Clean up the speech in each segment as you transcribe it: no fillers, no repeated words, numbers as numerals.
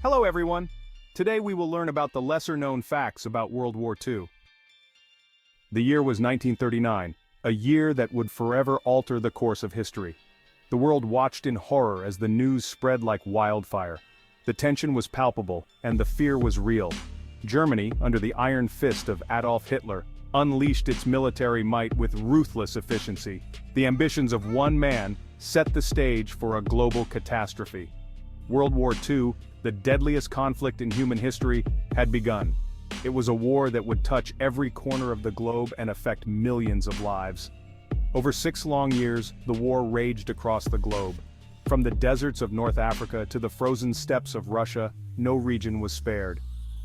Hello everyone! Today we will learn about the lesser-known facts about World War II. The year was 1939, a year that would forever alter the course of history. The world watched in horror as the news spread like wildfire. The tension was palpable, and the fear was real. Germany, under the iron fist of Adolf Hitler, unleashed its military might with ruthless efficiency. The ambitions of one man set the stage for a global catastrophe. World War II, the deadliest conflict in human history, had begun. It was a war that would touch every corner of the globe and affect millions of lives. Over 6 long years, the war raged across the globe. From the deserts of North Africa to the frozen steppes of Russia, no region was spared.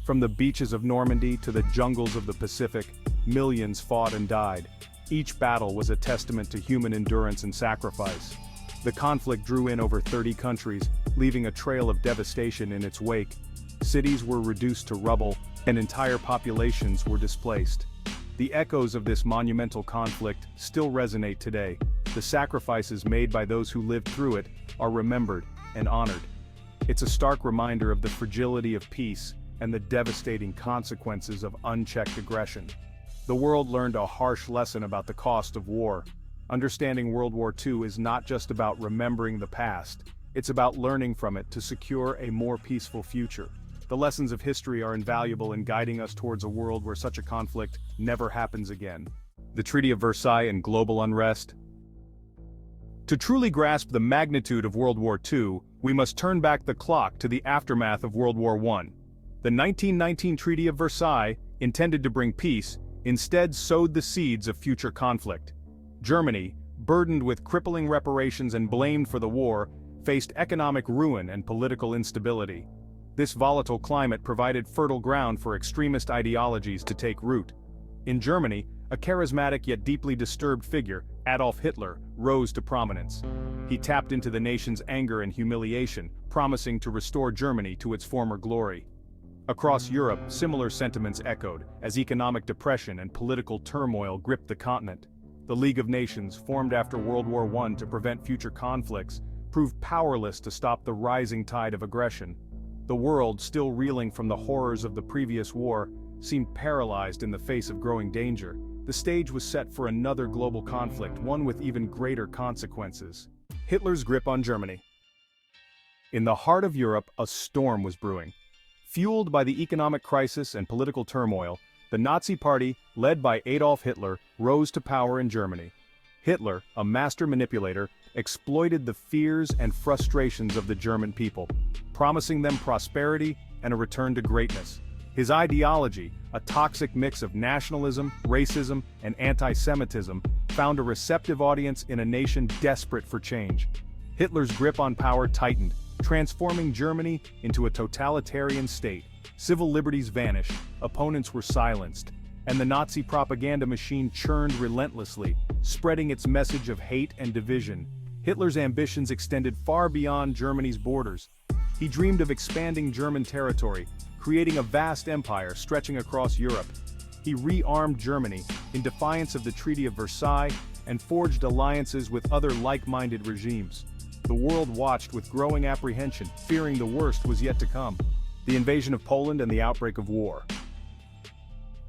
From the beaches of Normandy to the jungles of the Pacific, millions fought and died. Each battle was a testament to human endurance and sacrifice. The conflict drew in over 30 countries, leaving a trail of devastation in its wake. Cities were reduced to rubble, and entire populations were displaced. The echoes of this monumental conflict still resonate today. The sacrifices made by those who lived through it are remembered and honored. It's a stark reminder of the fragility of peace and the devastating consequences of unchecked aggression. The world learned a harsh lesson about the cost of war. Understanding World War II is not just about remembering the past, it's about learning from it to secure a more peaceful future. The lessons of history are invaluable in guiding us towards a world where such a conflict never happens again. The Treaty of Versailles and global unrest. To truly grasp the magnitude of World War II, we must turn back the clock to the aftermath of World War I. The 1919 Treaty of Versailles, intended to bring peace, instead sowed the seeds of future conflict. Germany, burdened with crippling reparations and blamed for the war, faced economic ruin and political instability. This volatile climate provided fertile ground for extremist ideologies to take root. In Germany, a charismatic yet deeply disturbed figure, Adolf Hitler, rose to prominence. He tapped into the nation's anger and humiliation, promising to restore Germany to its former glory. Across Europe, similar sentiments echoed, as economic depression and political turmoil gripped the continent. The League of Nations, formed after World War I to prevent future conflicts, proved powerless to stop the rising tide of aggression. The world, still reeling from the horrors of the previous war, seemed paralyzed in the face of growing danger. The stage was set for another global conflict, one with even greater consequences. Hitler's grip on Germany. In the heart of Europe, a storm was brewing. Fueled by the economic crisis and political turmoil, the Nazi Party, led by Adolf Hitler, rose to power in Germany. Hitler, a master manipulator, exploited the fears and frustrations of the German people, promising them prosperity and a return to greatness. His ideology, a toxic mix of nationalism, racism, and anti-Semitism, found a receptive audience in a nation desperate for change. Hitler's grip on power tightened, transforming Germany into a totalitarian state. Civil liberties vanished, opponents were silenced, and the Nazi propaganda machine churned relentlessly, spreading its message of hate and division. Hitler's ambitions extended far beyond Germany's borders. He dreamed of expanding German territory, creating a vast empire stretching across Europe. He rearmed Germany in defiance of the Treaty of Versailles and forged alliances with other like-minded regimes. The world watched with growing apprehension, fearing the worst was yet to come. The invasion of Poland and the outbreak of war.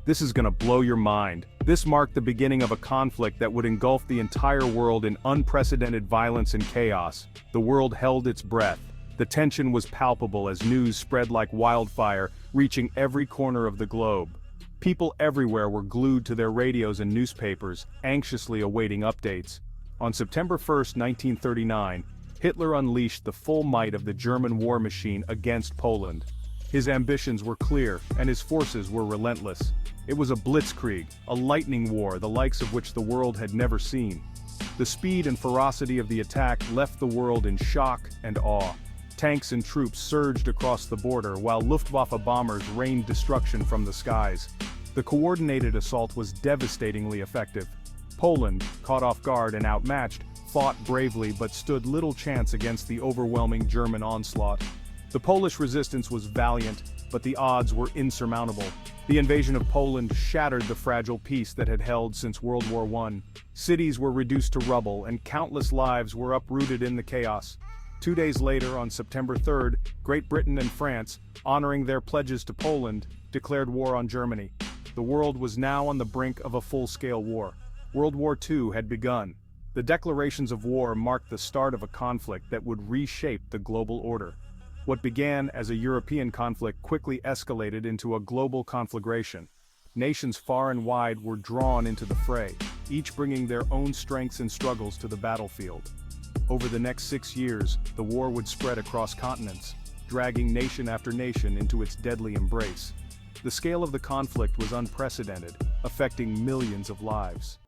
This is gonna blow your mind. This marked the beginning of a conflict that would engulf the entire world in unprecedented violence and chaos. The world held its breath. The tension was palpable as news spread like wildfire, reaching every corner of the globe. People everywhere were glued to their radios and newspapers, anxiously awaiting updates. On September 1, 1939, Hitler unleashed the full might of the German war machine against Poland. His ambitions were clear, and his forces were relentless. It was a blitzkrieg, a lightning war the likes of which the world had never seen. The speed and ferocity of the attack left the world in shock and awe. Tanks and troops surged across the border while Luftwaffe bombers rained destruction from the skies. The coordinated assault was devastatingly effective. Poland, caught off guard and outmatched, fought bravely but stood little chance against the overwhelming German onslaught. The Polish resistance was valiant, but the odds were insurmountable. The invasion of Poland shattered the fragile peace that had held since World War I. Cities were reduced to rubble, and countless lives were uprooted in the chaos. 2 days later, on September 3rd, Great Britain and France, honoring their pledges to Poland, declared war on Germany. The world was now on the brink of a full-scale war. World War II had begun. The declarations of war marked the start of a conflict that would reshape the global order. What began as a European conflict quickly escalated into a global conflagration. Nations far and wide were drawn into the fray, each bringing their own strengths and struggles to the battlefield. Over the next 6 years, the war would spread across continents, dragging nation after nation into its deadly embrace. The scale of the conflict was unprecedented, affecting millions of lives.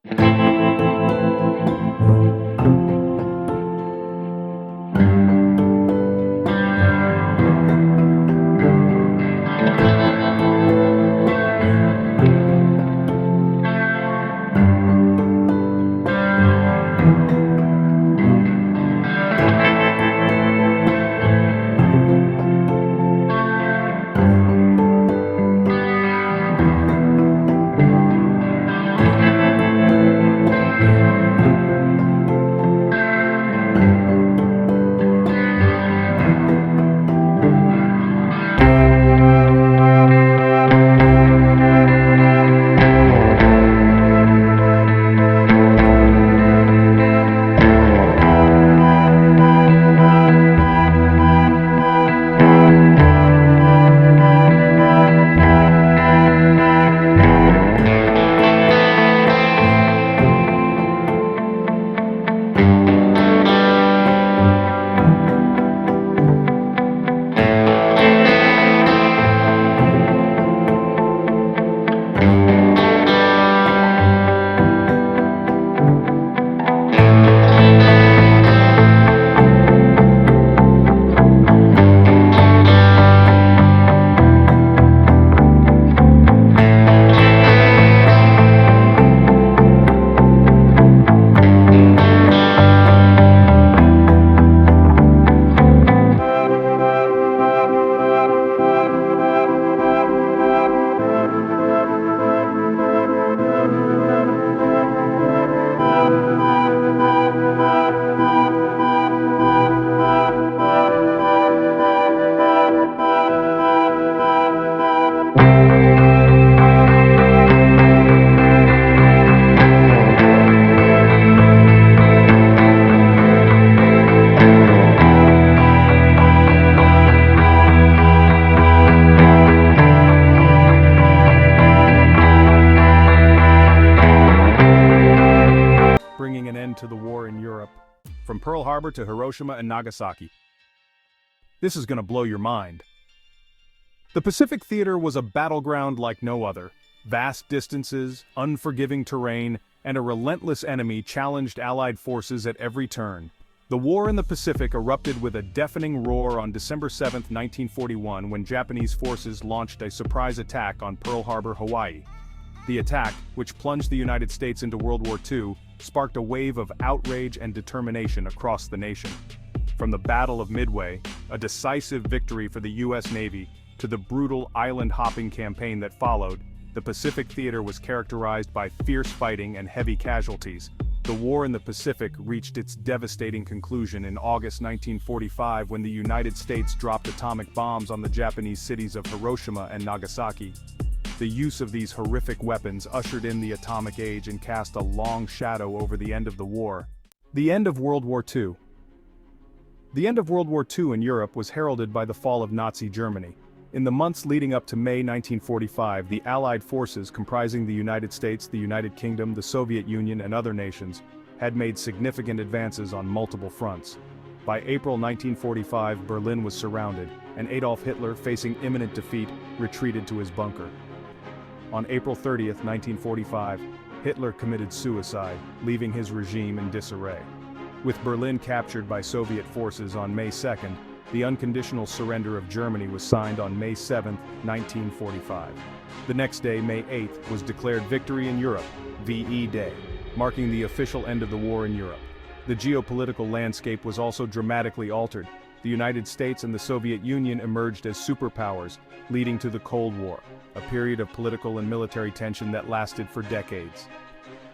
Bringing an end to the war in Europe, from Pearl Harbor to Hiroshima and Nagasaki. This is gonna blow your mind. The Pacific Theater was a battleground like no other. Vast distances, unforgiving terrain, and a relentless enemy challenged Allied forces at every turn. The war in the Pacific erupted with a deafening roar on December 7, 1941, when Japanese forces launched a surprise attack on Pearl Harbor, Hawaii. The attack, which plunged the United States into World War II, sparked a wave of outrage and determination across the nation. From the Battle of Midway, a decisive victory for the U.S. Navy, to the brutal island-hopping campaign that followed, the Pacific Theater was characterized by fierce fighting and heavy casualties. The war in the Pacific reached its devastating conclusion in August 1945 when the United States dropped atomic bombs on the Japanese cities of Hiroshima and Nagasaki. The use of these horrific weapons ushered in the atomic age and cast a long shadow over the end of the war. The end of World War II. The end of World War II in Europe was heralded by the fall of Nazi Germany. In the months leading up to May 1945, the Allied forces comprising the United States, the United Kingdom, the Soviet Union, and other nations had made significant advances on multiple fronts. By April 1945, Berlin was surrounded, and Adolf Hitler, facing imminent defeat, retreated to his bunker. On April 30, 1945, Hitler committed suicide, leaving his regime in disarray. With Berlin captured by Soviet forces on May 2nd, the unconditional surrender of Germany was signed on May 7, 1945. The next day, May 8th, was declared Victory in Europe, VE Day, marking the official end of the war in Europe. The geopolitical landscape was also dramatically altered. The United States and the Soviet Union emerged as superpowers, leading to the Cold War, a period of political and military tension that lasted for decades.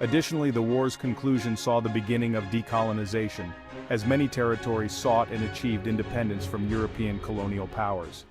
Additionally, the war's conclusion saw the beginning of decolonization, as many territories sought and achieved independence from European colonial powers.